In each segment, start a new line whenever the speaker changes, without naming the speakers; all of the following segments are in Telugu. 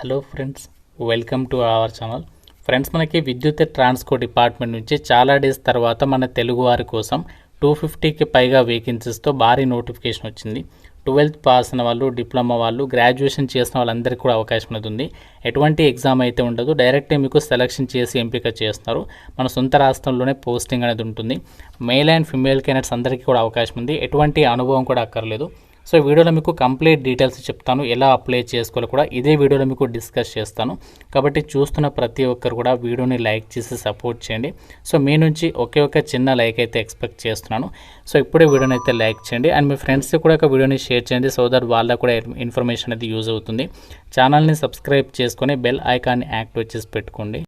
Hello friends, welcome to our channel. Friends, మనకి విద్యుత్ ట్రాన్స్పోర్ట్ డిపార్ట్మెంట్ నుంచి చాలా డేస్ తర్వాత మన తెలుగు వారి కోసం 250కి పైగా వేకెన్సీస్తో భారీ నోటిఫికేషన్ వచ్చింది. 12th పాస్ అయిన వాళ్ళు, డిప్లొమా వాళ్ళు, గ్రాడ్యుయేషన్ చేసిన వాళ్ళందరికీ కూడా అవకాశం అనేది ఉంది. ఎటువంటి ఎగ్జామ్ అయితే ఉండదు, డైరెక్ట్గా మీకు సెలక్షన్ చేసి ఎంపిక చేస్తారు. మన సొంత రాష్ట్రంలోనే పోస్టింగ్ అనేది ఉంటుంది. మేల్ అండ్ ఫిమేల్ క్యాండిడేట్స్ అందరికీ కూడా అవకాశం ఉంది. ఎటువంటి అనుభవం కూడా అక్కర్లేదు. సో వీడియోలో మీకు కంప్లీట్ డీటెయిల్స్ చెప్తాను, ఎలా అప్లై చేసుకోవాలో కూడా ఇదే వీడియోలో మీకు డిస్కస్ చేస్తాను. కాబట్టి చూస్తున్న ప్రతి ఒక్కరు కూడా వీడియోని లైక్ చేసి సపోర్ట్ చేయండి. సో మీ నుంచి ఒకే ఒక చిన్న లైక్ అయితే ఎక్స్పెక్ట్ చేస్తున్నాను. సో ఇప్పుడే వీడియోని అయితే లైక్ చేయండి అండ్ మీ ఫ్రెండ్స్కి కూడా ఒక వీడియోని షేర్ చేయండి, సో దట్ వాళ్ళకు కూడా ఇన్ఫర్మేషన్ అనేది యూజ్ అవుతుంది. ఛానల్ని సబ్స్క్రైబ్ చేసుకొని బెల్ ఐకాన్ని యాక్టివేట్ చేసి పెట్టుకోండి.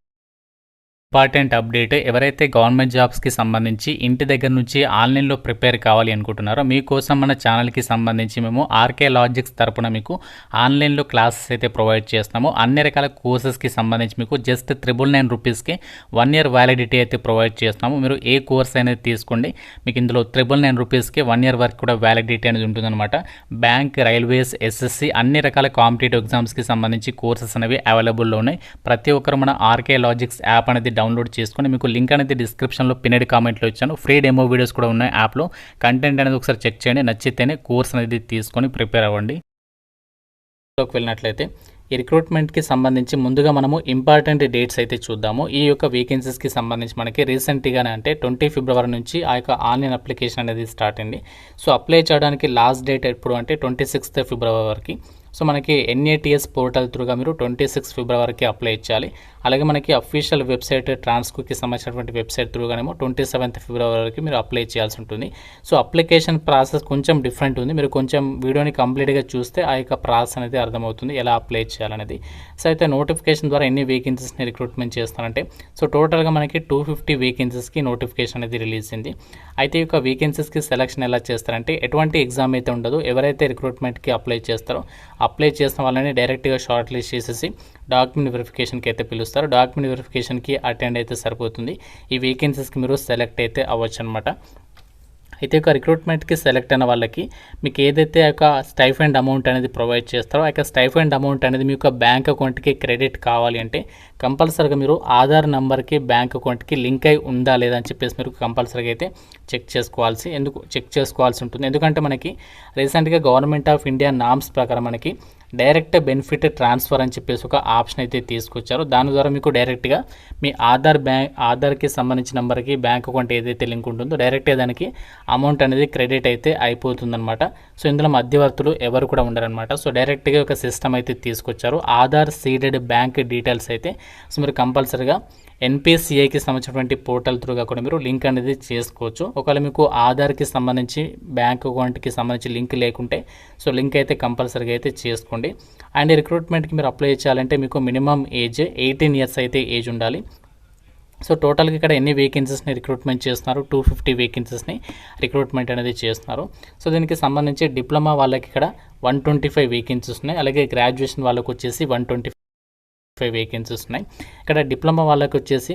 ఇంపార్టెంట్ అప్డేట్, ఎవరైతే గవర్నమెంట్ జాబ్స్కి సంబంధించి ఇంటి దగ్గర నుంచి ఆన్లైన్లో ప్రిపేర్ కావాలి అనుకుంటున్నారో మీకోసం మన ఛానల్కి సంబంధించి మేము ఆర్కే లాజిక్స్ తరపున మీకు ఆన్లైన్లో క్లాసెస్ అయితే ప్రొవైడ్ చేస్తున్నాము. అన్ని రకాల కోర్సెస్కి సంబంధించి మీకు జస్ట్ 999 రూపీస్కి 1 year వ్యాలిడిటీ అయితే ప్రొవైడ్ చేస్తున్నాము. మీరు ఏ కోర్స్ అనేది తీసుకోండి, మీకు ఇందులో 999 రూపీస్కి 1 year వరకు కూడా వ్యాలిడిటీ అనేది ఉంటుందన్నమాట. బ్యాంక్, రైల్వేస్, ఎస్ఎస్సి అన్ని రకాల కాంపిటేటివ్ ఎగ్జామ్స్కి సంబంధించి కోర్సెస్ అనేవి అవైలబుల్లో ఉన్నాయి. ప్రతి ఒక్కరు మన ఆర్కే లాజిక్స్ యాప్ అనేది డౌన్లోడ్ చేసుకొని, మీకు లింక్ అనేది డిస్క్రిప్షన్లో పిన్నెడ్ కామెంట్లో ఇచ్చాను. ఫ్రీ డెమో వీడియోస్ కూడా ఉన్నాయి యాప్లో. కంటెంట్ అనేది ఒకసారి చెక్ చేయండి, నచ్చితేనే కోర్స్ అనేది తీసుకొని ప్రిపేర్ అవ్వండి. వెళ్ళినట్లయితే ఈ రిక్రూట్మెంట్కి సంబంధించి ముందుగా మనము ఇంపార్టెంట్ డేట్స్ అయితే చూద్దాము. ఈ యొక్క వేకెన్సీస్కి సంబంధించి మనకి రీసెంట్గానే అంటే 20 ఫిబ్రవరి నుంచి ఆ యొక్క ఆన్లైన్ అప్లికేషన్ అనేది స్టార్ట్ అయింది. సో అప్లై చేయడానికి లాస్ట్ డేట్ ఎప్పుడు అంటే 26th ఫిబ్రవరి వరకు. సో మనకి NATS పోర్టల్ త్రూగా మీరు 26 ఫిబ్రవరికి అప్లై చేయాలి. అలాగే మనకి అఫీషియల్ వెబ్సైట్ ట్రాన్స్కోకి సంబంధించినటువంటి వెబ్సైట్ త్రూగానేమో 27th ఫిబ్రవరి వరకు మీరు అప్లై చేయాల్సి ఉంటుంది. సో అప్లికేషన్ ప్రాసెస్ కొంచెం డిఫరెంట్ ఉంది. మీరు కొంచెం వీడియోని కంప్లీట్గా చూస్తే ఆ యొక్క ప్రాసెస్ అనేది అర్థమవుతుంది, ఎలా అప్లై చేయాలనేది. సో అయితే నోటిఫికేషన్ ద్వారా ఎన్ని వేకెన్సీస్ని రిక్రూట్మెంట్ చేస్తారంటే, సో టోటల్గా మనకి 250 వేకెన్సీస్కి నోటిఫికేషన్ అనేది రిలీజ్ అయింది. అయితే ఈ యొక్క వేకెన్సీస్కి సెలక్షన్ ఎలా చేస్తారంటే, ఎటువంటి ఎగ్జామ్ అయితే ఉండదు. ఎవరైతే రిక్రూట్మెంట్కి అప్లై చేస్తారో అప్లై చేసిన వాళ్ళని డైరెక్ట్గా షార్ట్ లిస్ట్ చేసేసి డాక్యుమెంట్ వెరిఫికేషన్కి అయితే పిలుస్తారు. డాక్యుమెంట్ వెరిఫికేషన్కి అటెండ్ అయితే సరిపోతుంది. ఈ వేకెన్సీస్కి మీరు సెలెక్ట్ అయితే అవ్వచ్చు అనమాట. అయితే ఒక రిక్రూట్మెంట్కి సెలెక్ట్ అయిన వాళ్ళకి మీకు ఏదైతే ఒక స్టైఫండ్ అమౌంట్ అనేది ప్రొవైడ్ చేస్తారో, ఆ యొక్క స్టైఫండ్ అమౌంట్ అనేది మీ యొక్క బ్యాంక్ అకౌంట్కి క్రెడిట్ కావాలి అంటే కంపల్సరీగా మీరు ఆధార్ నెంబర్కి బ్యాంక్ అకౌంట్కి లింక్ అయి ఉందా లేదా అని చెప్పేసి మీరు కంపల్సరీగా అయితే చెక్ చేసుకోవాల్సి ఉంటుంది. ఎందుకంటే మనకి రీసెంట్గా గవర్నమెంట్ ఆఫ్ ఇండియా నామ్స్ ప్రకారం మనకి డైరెక్ట్ బెనిఫిట్ ట్రాన్స్ఫర్ అని చెప్పేసి ఒక ఆప్షన్ అయితే తీసుకొచ్చారు. దాని ద్వారా మీకు డైరెక్ట్గా మీ ఆధార్కి సంబంధించిన నెంబర్కి బ్యాంక్ అకౌంట్ ఏదైతే లింక్ ఉంటుందో డైరెక్ట్గా దానికి అమౌంట్ అనేది క్రెడిట్ అయితే అయిపోతుందన్నమాట. సో ఇందులో మధ్యవర్తులు ఎవరు కూడా ఉండరనమాట. సో డైరెక్ట్గా ఒక సిస్టమ్ అయితే తీసుకొచ్చారు. ఆధార్ సీడెడ్ బ్యాంక్ డీటెయిల్స్ అయితే సో మీరు కంపల్సరీగా NPCIకి సంబంధించినటువంటి పోర్టల్ త్రూగా కూడా మీరు లింక్ అనేది చేసుకోవచ్చు. ఒకవేళ మీకు ఆధార్కి సంబంధించి బ్యాంక్ అకౌంట్కి సంబంధించి లింక్ లేకుంటే సో లింక్ అయితే కంపల్సరీగా అయితే చేసుకోండి. అండ్ రిక్రూట్మెంట్కి మీరు అప్లై చేయాలంటే మీకు మినిమం ఏజ్ 18 years అయితే ఏజ్ ఉండాలి. సో టోటల్గా ఇక్కడ ఎన్ని వేకెన్సీస్ని రిక్రూట్మెంట్ చేస్తున్నారు, 250 వేకెన్సీస్ని రిక్రూట్మెంట్ అనేది చేస్తున్నారు. సో దీనికి సంబంధించి డిప్లొమా వాళ్ళకి ఇక్కడ 125 వేకెన్సీస్ ఉన్నాయి. అలాగే గ్రాడ్యుయేషన్ వాళ్ళకి వచ్చేసి 125 వేకెన్సీస్ ఉన్నాయి. ఇక్కడ డిప్లొమా వాళ్ళకి వచ్చేసి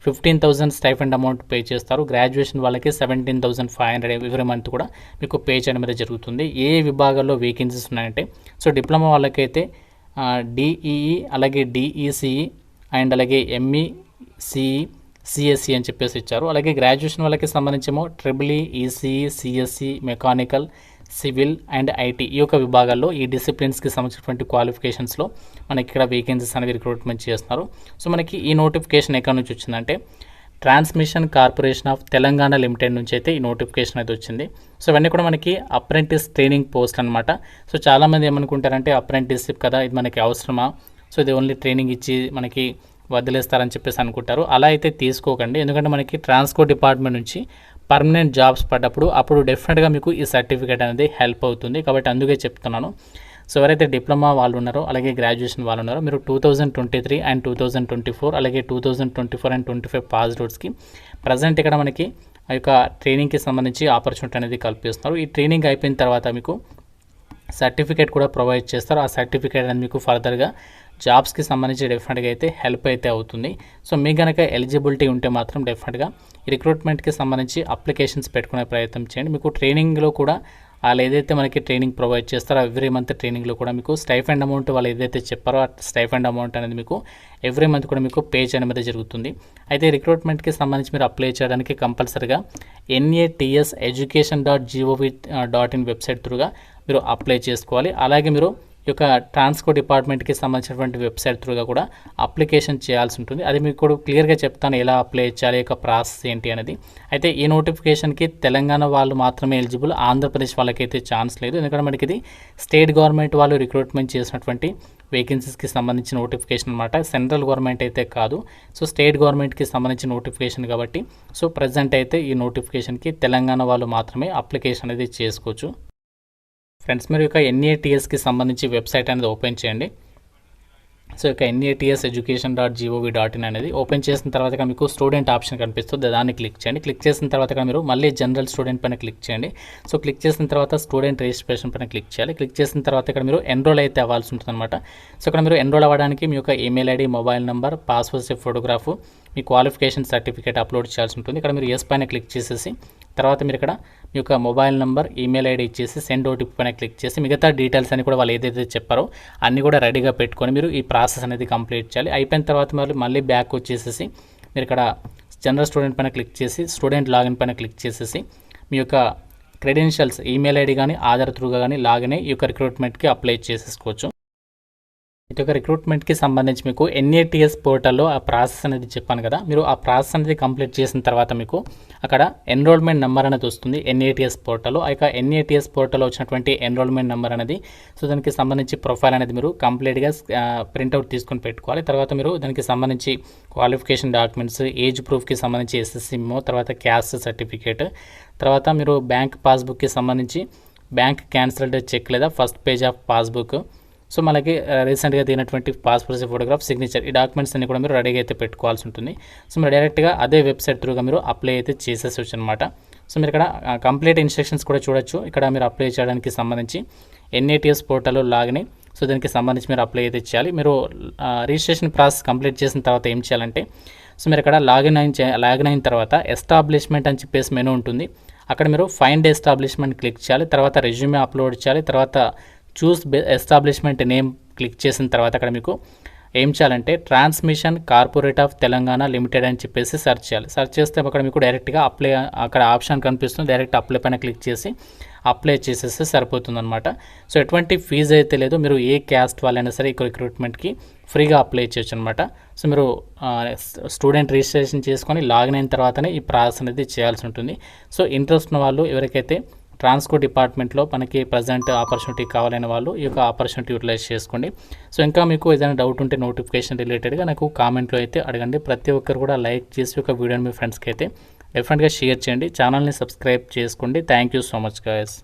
15,000 స్టైఫండ్ అమౌంట్ పే చేస్తారు. గ్రాడ్యుయేషన్ వాళ్ళకి 17,500 ఎవ్రీ మంత్ కూడా మీకు పే చేయడం అనేది జరుగుతుంది. ఏ విభాగాల్లో వేకెన్సీస్ ఉన్నాయంటే, సో డిప్లొమా వాళ్ళకైతే DEE అలాగే DECE అండ్ అలాగే ME CE CSE అని చెప్పేసి ఇచ్చారు. అలాగే గ్రాడ్యుయేషన్ వాళ్ళకి సంబంధించేమో EEE ECE CSE mechanical civil and IT ఈ యొక్క విభాగాల్లో ఈ డిసిప్లిన్స్కి సంబంధించినటువంటి క్వాలిఫికేషన్స్లో మనకి ఇక్కడ వేకెన్సీస్ అనేవి రిక్రూట్మెంట్ చేస్తున్నారు. సో మనకి ఈ నోటిఫికేషన్ ఎక్కడి నుంచి వచ్చిందంటే transmission corporation of Telangana limited నుంచి అయితే ఈ నోటిఫికేషన్ అయితే వచ్చింది. సో ఇవన్నీ కూడా మనకి అప్రెంటిస్ ట్రైనింగ్ పోస్ట్ అనమాట. సో చాలామంది ఏమనుకుంటారంటే అప్రెంటిస్షిప్ కదా, ఇది మనకి అవసరమా, సో ఇది ఓన్లీ ట్రైనింగ్ ఇచ్చి మనకి వదిలేస్తారని చెప్పేసి అనుకుంటారు. అలా అయితే తీసుకోకండి. ఎందుకంటే మనకి ట్రాన్స్పోర్ట్ డిపార్ట్మెంట్ నుంచి పర్మనెంట్ జాబ్స్ పడ్డప్పుడు అప్పుడు డెఫినెట్గా మీకు ఈ సర్టిఫికేట్ అనేది హెల్ప్ అవుతుంది. కాబట్టి అందుకే చెప్తున్నాను. సో ఎవరైతే డిప్లొమా వాళ్ళు ఉన్నారో అలాగే గ్రాడ్యుయేషన్ వాళ్ళు ఉన్నారో మీరు 2023 అండ్ 2024 అలాగే 2024 అండ్ 25 పాస్ అవుట్స్కి ప్రజెంట్ ఇక్కడ మనకి ఆ యొక్క ట్రైనింగ్కి సంబంధించి ఆపర్చునిటీ అనేది కల్పిస్తున్నారు. ఈ ట్రైనింగ్ అయిపోయిన తర్వాత మీకు సర్టిఫికేట్ కూడా ప్రొవైడ్ చేస్తారు. ఆ సర్టిఫికేట్ అనేది మీకు ఫర్దర్గా జాబ్స్కి సంబంధించి డెఫినెట్గా అయితే హెల్ప్ అయితే అవుతుంది. సో మీకు కనుక ఎలిజిబిలిటీ ఉంటే మాత్రం డెఫినెట్గా రిక్రూట్మెంట్కి సంబంధించి అప్లికేషన్స్ పెట్టుకునే ప్రయత్నం చేయండి. మీకు ట్రైనింగ్లో కూడా వాళ్ళు ఏదైతే మనకి ట్రైనింగ్ ప్రొవైడ్ చేస్తారో ఎవ్రీ మంత్ ట్రైనింగ్లో కూడా మీకు స్టైఫండ్ అమౌంట్ వాళ్ళు ఏదైతే చెప్పారో ఆ స్టైఫండ్ అమౌంట్ అనేది మీకు ఎవ్రీ మంత్ కూడా మీకు పే చేయడం అనేది జరుగుతుంది. అయితే రిక్రూట్మెంట్కి సంబంధించి మీరు అప్లై చేయడానికి కంపల్సరీగా NATSeducation.gov.in వెబ్సైట్ త్రూగా మీరు అప్లై చేసుకోవాలి. అలాగే మీరు ఈ యొక్క ట్రాన్స్పోర్ట్ డిపార్ట్మెంట్కి సంబంధించినటువంటి వెబ్సైట్ త్రూగా కూడా అప్లికేషన్ చేయాల్సి ఉంటుంది. అది మీకు కూడా క్లియర్గా చెప్తాను ఎలా అప్లై చేయాలి, యొక్క ప్రాసెస్ ఏంటి అనేది. అయితే ఈ నోటిఫికేషన్కి తెలంగాణ వాళ్ళు మాత్రమే ఎలిజిబుల్, ఆంధ్రప్రదేశ్ వాళ్ళకైతే ఛాన్స్ లేదు. ఎందుకంటే మనకి ఇది స్టేట్ గవర్నమెంట్ వాళ్ళు రిక్రూట్మెంట్ చేసినటువంటి వేకెన్సీస్కి సంబంధించిన నోటిఫికేషన్ అనమాట. సెంట్రల్ గవర్నమెంట్ అయితే కాదు. సో స్టేట్ గవర్నమెంట్కి సంబంధించిన నోటిఫికేషన్ కాబట్టి సో ప్రజెంట్ అయితే ఈ నోటిఫికేషన్కి తెలంగాణ వాళ్ళు మాత్రమే అప్లికేషన్ అనేది చేసుకోవచ్చు. ఫ్రెండ్స్ మీరు యొక్క NATSకి సంబంధించి వెబ్సైట్ అనేది ఓపెన్ చేయండి. సో ఇక NATSeducation.gov.in అనేది ఓపెన్ చేసిన తర్వాత మీకు స్టూడెంట్ ఆప్షన్ కనిపిస్తుంది, దాన్ని క్లిక్ చేయండి. క్లిక్ చేసిన తర్వాత మీరు మళ్ళీ జనరల్ స్టూడెంట్ పైన క్లిక్ చేయండి. సో క్లిక్ చేసిన తర్వాత స్టూడెంట్ రిజిస్ట్రేషన్ పైన క్లిక్ చేయాలి. క్లిక్ చేసిన తర్వాత ఇక్కడ మీరు ఎన్రోల్ అయితే అవ్వాల్సి ఉంటుంది అనమాట. సో ఇక్కడ మీరు ఎన్రోల్ అవ్వడానికి మీ యొక్క email ID, mobile number, passport size photograph, మీ క్వాలిఫికేషన్ సర్టిఫికేట్ అప్లోడ్ చేయాల్సి ఉంటుంది. ఇక్కడ మీరు ఎస్ పైన క్లిక్ చేసేసి తర్వాత మీరు ఇక్కడ మీ యొక్క మొబైల్ నెంబర్, ఈమెయిల్ ఐడి ఇచ్చేసి సెండ్ ఓటీపీ పైన క్లిక్ చేసి మిగతా డీటెయిల్స్ అని కూడా వాళ్ళు ఏదైతే చెప్పారో అన్నీ కూడా రెడీగా పెట్టుకొని మీరు ఈ ప్రాసెస్ అనేది కంప్లీట్ చేయాలి. అయిపోయిన తర్వాత మళ్ళీ బ్యాక్ వచ్చేసేసి మీరు ఇక్కడ జనరల్ స్టూడెంట్ పైన క్లిక్ చేసి స్టూడెంట్ లాగిన్ పైన క్లిక్ చేసేసి మీ యొక్క క్రెడెన్షియల్స్, ఈమెయిల్ ఐడి కానీ ఆధార్ త్రూగా కానీ లాగిన్ అయ్యి ఈ యొక్క రిక్రూట్మెంట్కి అప్లై చేసేసుకోవచ్చు. ఈ యొక్క రిక్రూట్మెంట్కి సంబంధించి మీకు NATS పోర్టల్లో ఆ ప్రాసెస్ అనేది చెప్పాను కదా, మీరు ఆ ప్రాసెస్ అనేది కంప్లీట్ చేసిన తర్వాత మీకు అక్కడ ఎన్రోల్మెంట్ నెంబర్ అనేది వస్తుంది NATS పోర్టల్లో. ఆ యొక్క NATS పోర్టల్లో వచ్చినటువంటి ఎన్రోల్మెంట్ నెంబర్ అనేది సో దానికి సంబంధించి ప్రొఫైల్ అనేది మీరు కంప్లీట్గా ప్రింట్అవుట్ తీసుకొని పెట్టుకోవాలి. తర్వాత మీరు దానికి సంబంధించి క్వాలిఫికేషన్ డాక్యుమెంట్స్, ఏజ్ ప్రూఫ్కి సంబంధించి SSC మెమో, తర్వాత క్యాస్ట్ సర్టిఫికేట్, తర్వాత మీరు బ్యాంక్ పాస్బుక్కి సంబంధించి బ్యాంక్ క్యాన్సిల్డ్ చెక్ లేదా first page of passbook, so మనకి రీసెంట్గా దిగినటువంటి పాస్పోర్ట్ సైజ్ ఫోటోగ్రాఫ్, సిగ్నేచర్, ఈ డాక్యుమెంట్స్ అన్ని కూడా మీరు రెడీగా అయితే పెట్టుకోవాల్సి ఉంటుంది. సో మీరు డైరెక్ట్గా అదే వెబ్సైట్ త్రూగా మీరు అప్లై అయితే చేసేసొచ్చు అనమాట. సో మీరు ఇక్కడ కంప్లీట్ ఇన్స్ట్రక్షన్స్ కూడా చూడొచ్చు. ఇక్కడ మీరు అప్లై చేయడానికి సంబంధించి NATS పోర్టల్లో లాగిన్, సో దీనికి సంబంధించి మీరు అప్లై అయితే చేయాలి. మీరు రిజిస్ట్రేషన్ ప్రాసెస్ కంప్లీట్ చేసిన తర్వాత ఏం చేయాలంటే సో మీరు ఇక్కడ లాగిన్ అయిన తర్వాత ఎస్టాబ్లిష్మెంట్ అని చెప్పేసి మెనూ ఉంటుంది. అక్కడ మీరు ఫైండ్ ఎస్టాబ్లిష్మెంట్ క్లిక్ చేయాలి. తర్వాత రెజ్యూమే అప్లోడ్ చేయాలి. తర్వాత చూస్ ఎస్టాబ్లిష్మెంట్ నేమ్ క్లిక్ చేసిన తర్వాత అక్కడ మీకు ఏం చేయాలంటే transmission corporate of Telangana limited అని చెప్పేసి సెర్చ్ చేయాలి. సెర్చ్ చేస్తే అక్కడ మీకు డైరెక్ట్గా అప్లై అక్కడ ఆప్షన్ కనిపిస్తుంది, డైరెక్ట్ అప్లై పైన క్లిక్ చేసి అప్లై చేసేస్తే సరిపోతుంది అనమాట. సో ఎటువంటి ఫీజు అయితే లేదు, మీరు ఏ క్యాస్ట్ వాళ్ళైనా సరే ఈ రిక్రూట్మెంట్కి ఫ్రీగా అప్లై చేయొచ్చు అనమాట. సో మీరు స్టూడెంట్ రిజిస్ట్రేషన్ చేసుకొని లాగిన్ అయిన తర్వాతనే ఈ ప్రాసెస్ అనేది చేయాల్సి ఉంటుంది. సో ఇంట్రెస్ట్ ఉన్న వాళ్ళు ఎవరికైతే ట్రాన్స్పోర్ట్ డిపార్ట్మెంట్లో మనకి ప్రజెంట్ ఆపర్చునిటీ కావాలనే వాళ్ళు ఈ యొక్క ఆపర్చునిటీ యూటిలైజ్ చేసుకోండి. సో ఇంకా మీకు ఏదైనా డౌట్ ఉంటే నోటిఫికేషన్ రిలేటెడ్గా నాకు కామెంట్లో అయితే అడగండి. ప్రతి ఒక్కరు కూడా లైక్ చేసి ఒక వీడియోని మీ ఫ్రెండ్స్కి అయితే డెఫినెట్గా షేర్ చేయండి. ఛానల్ని సబ్స్క్రైబ్ చేసుకోండి. Thank you so much guys.